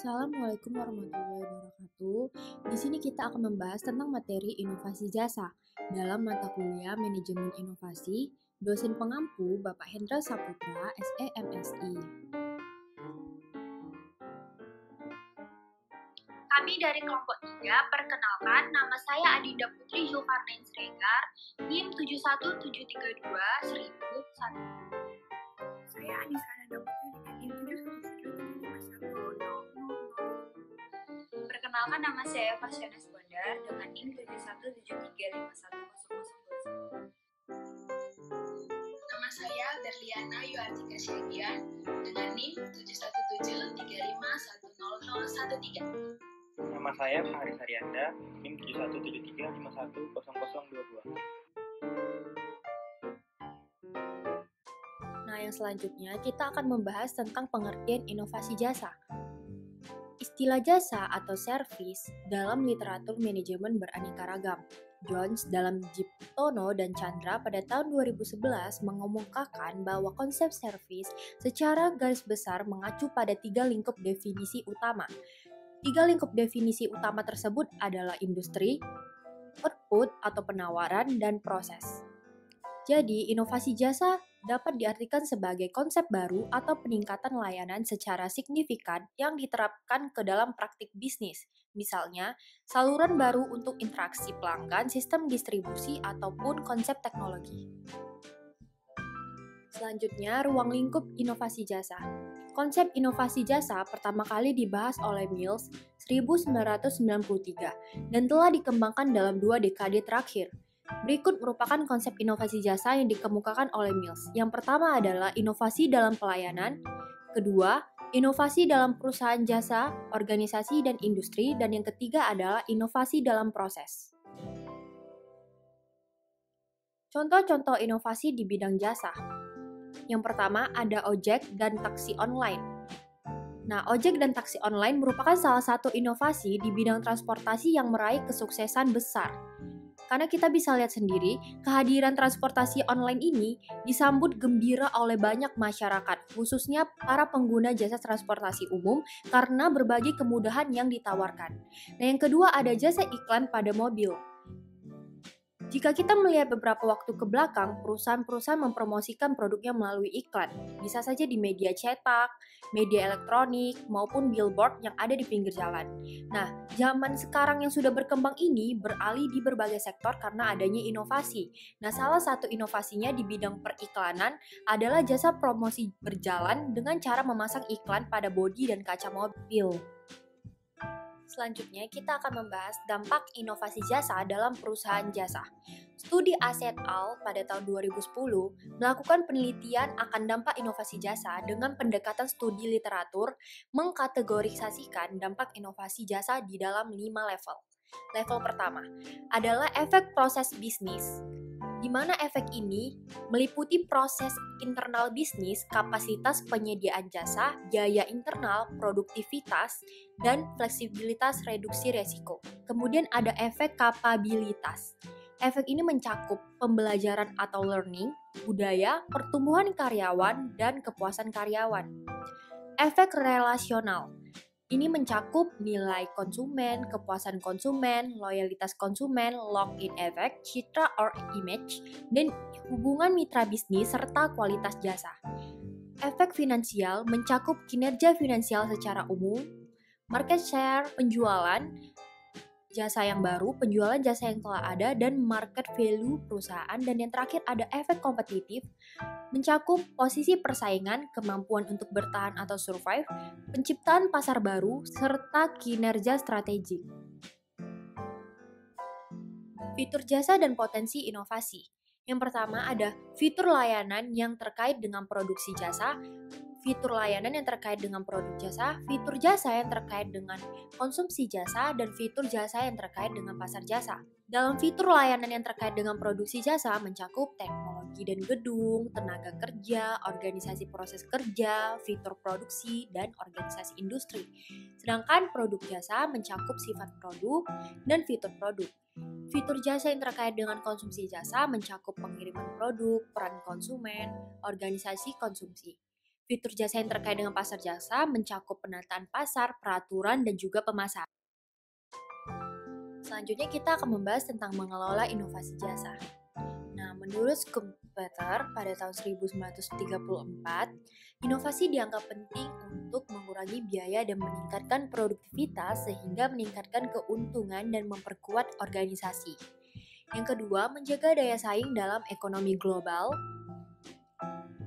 Assalamualaikum warahmatullahi wabarakatuh. Di sini kita akan membahas tentang materi inovasi jasa dalam mata kuliah Manajemen Inovasi, dosen pengampu Bapak Hendra Saputra, SE MSI. Kami dari kelompok 3, perkenalkan nama saya Adinda Putri Zulkarnain Sregar, NIM 717321001. Saya Anissa Nanda Putri dengan NIM 717735000. Perkenalkan nama saya Fasyana Subandar dengan NIM 717351001. Nama saya Berliana Yuartika Syagian dengan NIM 71735100013. Nama saya Faris Arianda, NIM 71735100022. Nah, yang selanjutnya kita akan membahas tentang pengertian inovasi jasa. Istilah jasa atau servis dalam literatur manajemen beraneka ragam. Jones dalam Jiptono dan Chandra pada tahun 2011 mengemukakan bahwa konsep servis secara garis besar mengacu pada 3 lingkup definisi utama. 3 lingkup definisi utama tersebut adalah industri, output atau penawaran, dan proses. Jadi, inovasi jasa dapat diartikan sebagai konsep baru atau peningkatan layanan secara signifikan yang diterapkan ke dalam praktik bisnis. Misalnya, saluran baru untuk interaksi pelanggan, sistem distribusi, ataupun konsep teknologi. Selanjutnya, ruang lingkup inovasi jasa. Konsep inovasi jasa pertama kali dibahas oleh Mills 1993 dan telah dikembangkan dalam 2 dekade terakhir. Berikut merupakan konsep inovasi jasa yang dikemukakan oleh Mills. Yang pertama adalah inovasi dalam pelayanan, kedua, inovasi dalam perusahaan jasa, organisasi, dan industri, dan yang ketiga adalah inovasi dalam proses. Contoh-contoh inovasi di bidang jasa. Yang pertama ada ojek dan taksi online. Nah, ojek dan taksi online merupakan salah satu inovasi di bidang transportasi yang meraih kesuksesan besar. Karena kita bisa lihat sendiri, kehadiran transportasi online ini disambut gembira oleh banyak masyarakat, khususnya para pengguna jasa transportasi umum karena berbagai kemudahan yang ditawarkan. Nah, yang kedua ada jasa iklan pada mobil. Jika kita melihat beberapa waktu ke belakang, perusahaan-perusahaan mempromosikan produknya melalui iklan. Bisa saja di media cetak, media elektronik, maupun billboard yang ada di pinggir jalan. Nah, zaman sekarang yang sudah berkembang ini beralih di berbagai sektor karena adanya inovasi. Nah, salah satu inovasinya di bidang periklanan adalah jasa promosi berjalan dengan cara memasang iklan pada bodi dan kaca mobil. Selanjutnya, kita akan membahas dampak inovasi jasa dalam perusahaan jasa. Studi Aset Al pada tahun 2010 melakukan penelitian akan dampak inovasi jasa dengan pendekatan studi literatur mengkategorisasikan dampak inovasi jasa di dalam 5 level. Level pertama adalah efek proses bisnis, di mana efek ini meliputi proses internal bisnis, kapasitas penyediaan jasa, biaya internal, produktivitas, dan fleksibilitas reduksi resiko. Kemudian ada efek kapabilitas. Efek ini mencakup pembelajaran atau learning, budaya, pertumbuhan karyawan, dan kepuasan karyawan. Efek relasional. Ini mencakup nilai konsumen, kepuasan konsumen, loyalitas konsumen, lock-in effect, citra or image, dan hubungan mitra bisnis serta kualitas jasa. Efek finansial mencakup kinerja finansial secara umum, market share, penjualan jasa yang baru, penjualan jasa yang telah ada, dan market value perusahaan. Dan yang terakhir ada efek kompetitif, mencakup posisi persaingan, kemampuan untuk bertahan atau survive, penciptaan pasar baru, serta kinerja strategik. Fitur jasa dan potensi inovasi. Yang pertama ada fitur layanan yang terkait dengan produksi jasa, fitur layanan yang terkait dengan produk jasa, fitur jasa yang terkait dengan konsumsi jasa, dan fitur jasa yang terkait dengan pasar jasa. Dalam fitur layanan yang terkait dengan produksi jasa mencakup teknologi dan gedung, tenaga kerja, organisasi proses kerja, fitur produksi, dan organisasi industri. Sedangkan produk jasa mencakup sifat produk dan fitur produk. Fitur jasa yang terkait dengan konsumsi jasa mencakup pengiriman produk, peran konsumen, organisasi konsumsi. Fitur jasa yang terkait dengan pasar jasa mencakup penataan pasar, peraturan, dan juga pemasaran. Selanjutnya kita akan membahas tentang mengelola inovasi jasa. Nah, menurut Schumpeter pada tahun 1934, inovasi dianggap penting untuk mengurangi biaya dan meningkatkan produktivitas sehingga meningkatkan keuntungan dan memperkuat organisasi. Yang kedua, menjaga daya saing dalam ekonomi global.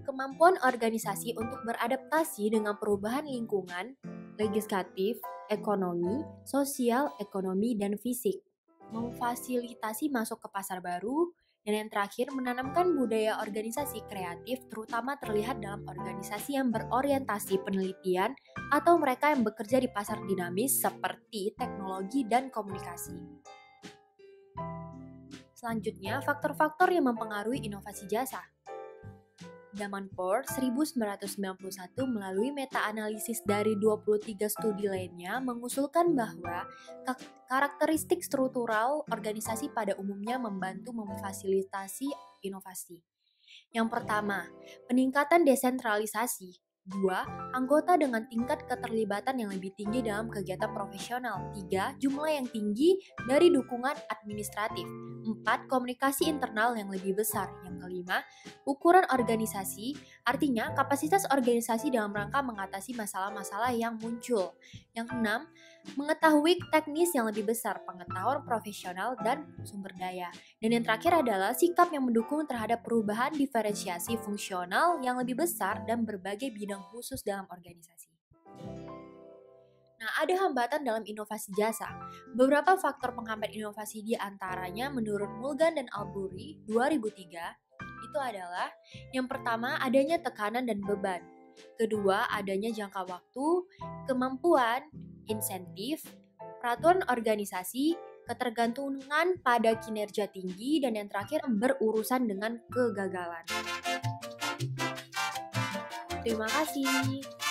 Kemampuan organisasi untuk beradaptasi dengan perubahan lingkungan, legislatif, ekonomi, sosial, ekonomi, dan fisik. Memfasilitasi masuk ke pasar baru, dan yang terakhir menanamkan budaya organisasi kreatif terutama terlihat dalam organisasi yang berorientasi penelitian atau mereka yang bekerja di pasar dinamis seperti teknologi dan komunikasi. Selanjutnya, faktor-faktor yang mempengaruhi inovasi jasa. Davenport 1991 melalui meta-analisis dari 23 studi lainnya mengusulkan bahwa karakteristik struktural organisasi pada umumnya membantu memfasilitasi inovasi. Yang pertama, peningkatan desentralisasi. 2. Anggota dengan tingkat keterlibatan yang lebih tinggi dalam kegiatan profesional. 3. Jumlah yang tinggi dari dukungan administratif. 4. Komunikasi internal yang lebih besar. Yang kelima, ukuran organisasi, artinya kapasitas organisasi dalam rangka mengatasi masalah-masalah yang muncul. Yang keenam, mengetahui teknis yang lebih besar, pengetahuan profesional, dan sumber daya. Dan yang terakhir adalah sikap yang mendukung terhadap perubahan diferensiasi fungsional yang lebih besar dan berbagai bidang khusus dalam organisasi. Nah, ada hambatan dalam inovasi jasa. Beberapa faktor penghambat inovasi di antaranya menurut Mulgan dan Albury 2003 itu adalah yang pertama adanya tekanan dan beban. Kedua, adanya jangka waktu, kemampuan, insentif, peraturan organisasi, ketergantungan pada kinerja tinggi, dan yang terakhir berurusan dengan kegagalan. Terima kasih.